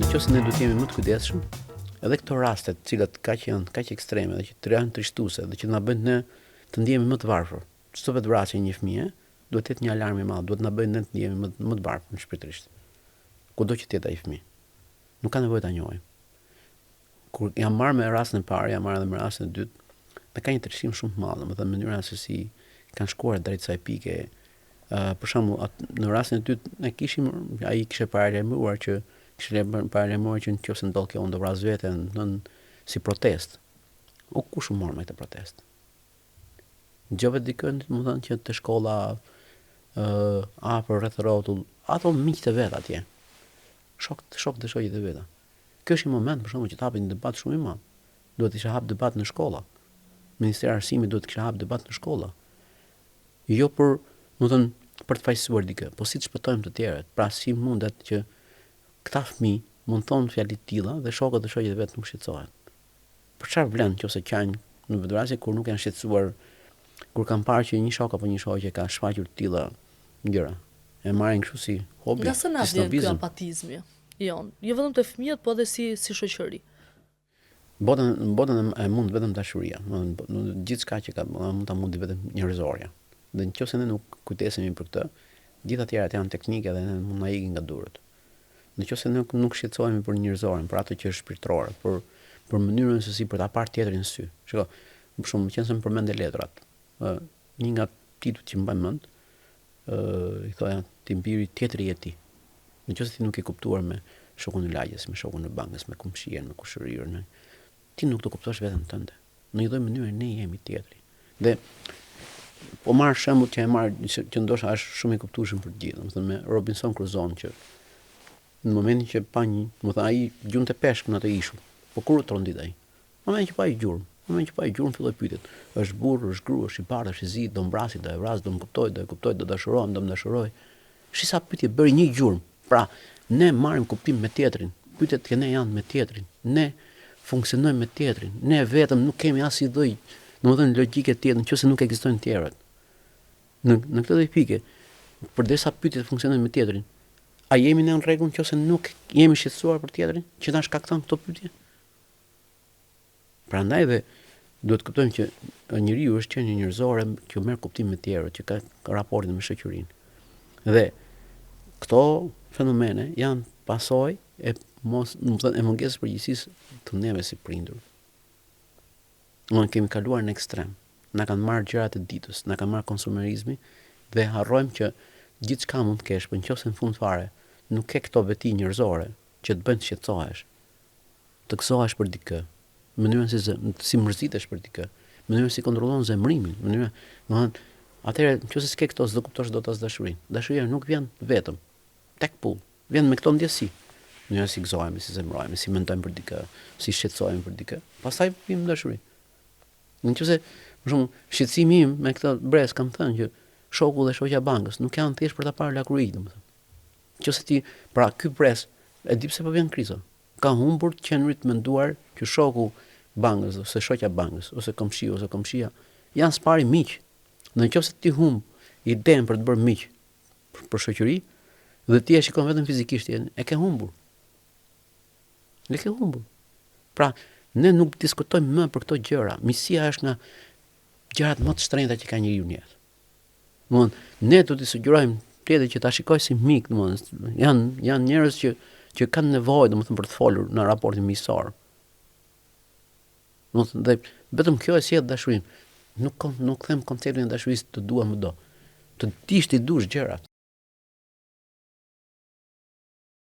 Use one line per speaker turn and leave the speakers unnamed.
Nëse ne do të jemi më të kujdesshëm, edhe këto raste, të cilat kaq ekstreme dhe që të janë trishtuese dhe që na bëjnë ne të ndihemi më të varfër. Çdo vetvrasje një fëmie duhet të jetë një alarm i madh, duhet na bëjë ne të ndihemi më të varfër shpirtërisht. Kudo që të jetë ai fëmijë. Nuk ka nevojë ta njohim. Kur jam marrë me rastin e parë, jam marrë edhe me rastin e dytë, me ka një tërësim shumë të madh, domethënë mënyra se si kanë shkuar drejt kësaj pike. Për shembull, në rastin e dytë ne kishim ai kishte paralajmëruar që nëse ndodh kjo unë do vras veten si protest. O kush u mor me këtë protest? Dëgjova dikën, domethënë që te shkolla afër rreth rrotull, ato miqtë e vet atje. Shok të shoqjet e veta. Ky është një moment për shembull që të hapet një debat shumë i madh. Duhet të isha hap debat në shkolla. Ministeri i Arsimit duhet të kishte hap debat në shkolla. Jo për, domethënë, për të fajsuar dikë, po si të shpëtojmë të tjerët. Pra si mundet që këta fëmijë mund thonë fjalë të tilla dhe shokët e shoqjet e vet nuk shqetësohen. Për çfarë vlen nëse qajnë në vetvrasje kur nuk janë shqetësuar, kur kanë parë që një shok apo një shoqe ka shfaqur të tilla gjëra. E marrin kështu si hobi.
Nga se na vjen ky apatizmi? Jo vetëm te fëmijët, po edhe si shoqëri.
Botën e mund vetëm dashuria. Gjithçka që ka mund ta mundi vetëm njerëzorja. Dhe nëse ne nuk kujdesemi për këtë, gjithë tjerat janë teknike dhe ne mund na ikin nga durët. Nëse ne nuk shqetësohemi për njerëzorin, për atë që është shpirtëror, për mënyrën se si për ta parë tjetrin në sy. Shiko, për shembull, qenë se më përmendë letrat. Një nga titujt që mbaj mend, i thoya ti mbiri tjetri je ti. Nëse ti nuk e kuptuar me shokun e lagjes, me shokun e bankës, me kumshien, me kushërirën, ti nuk do kuptosh veten tënde. Në një lloj mënyre ne jemi tjetri. Dhe po marr shembull që ndoshta është shumë i kuptueshëm për të gjithë, domethënë me Robinson Crusoe që në momentin që pa domethënë ai gjunte peshk në atë ishull, po kur u trondit ai? Në momentin që pa i gjurmë, filloi pyetjet. Është burr, është gru, është i bardhë, është i zi, do mbrasi, do e vras, do më kuptoj, do dashurohem, do më dashuroj. Shi sa pyetje bëri një gjurmë. Pra, ne marrim kuptim me tjetrin. Pyetjet që ne janë me tjetrin. Ne funksionojmë me tjetrin. Ne vetëm nuk kemi asnjë lloj, domethënë logjike tjetër nëse nuk ekzistojnë tjerët. Në këtë lloj pike, përderisa pyetjet funksionojnë me tjetrin, a jemi ne në rregull nëse nuk jemi shqetësuar për tjetrin që na shkakton këto pyetje? Prandaj dhe duhet të kuptojmë që njeriu është qenie njerëzore që merr kuptim me tjerët, që ka raportin me shoqërinë. Dhe këto fenomene janë pasojë e mungesës përgjegjësisë të neve si prindër. Ne kemi kaluar në ekstrem. Na kanë marrë gjërat e ditës, na kanë marrë konsumerizmi dhe harrojmë që gjithçka mund të kesh, por nëse në fund fare nuk ke këto veti njerëzore që të bëjnë të shqetësohesh, të gëzohesh për dikë, mënyrën si mërzitesh për dikë, mënyrën si kontrollon zemrimin, domethënë, atëherë nëse s'ke këto s'do kuptosh dot as dashurinë. Dashuria nuk vjen vetëm tek pull, vjen me këto ndjesi. Mënyra si gëzohemi, si zemrohemi, si mendojmë për dikë, si shqetësohemi për dikë. Pastaj vim dashuri. Nëse për shembull, shqetësimi im me këtë brez kam thënë që shoku dhe shoqja bankës nuk janë thjesht për ta parë lakuri, domethënë. Nëse ti, pra ky brez e di pse po vjen kriza. Ka humbur qenërit menduar që shoku bankës ose shoqja bankës ose komshiu ose komshia janë spari miq. Nëse ti humb idenë për të bërë miq për shoqëri dhe ti e shikon vetëm fizikisht, e ke humbur. Pra, ne nuk diskutojmë më për këto gjëra. Miqësia është nga gjërat më të shtrenjta që ka njeriu në jetë. Domthonë, ne do t'i sugjerojmë tjetër që ta shikojë si mik, domthonë, janë njerëz që kanë nevojë domethënë për të folur në raportin miqësor. Domethënë, dhe vetëm kjo e sjell dashurinë. Nuk them konceptin e dashurisë të dua më do. Të dish ti dush gjërat.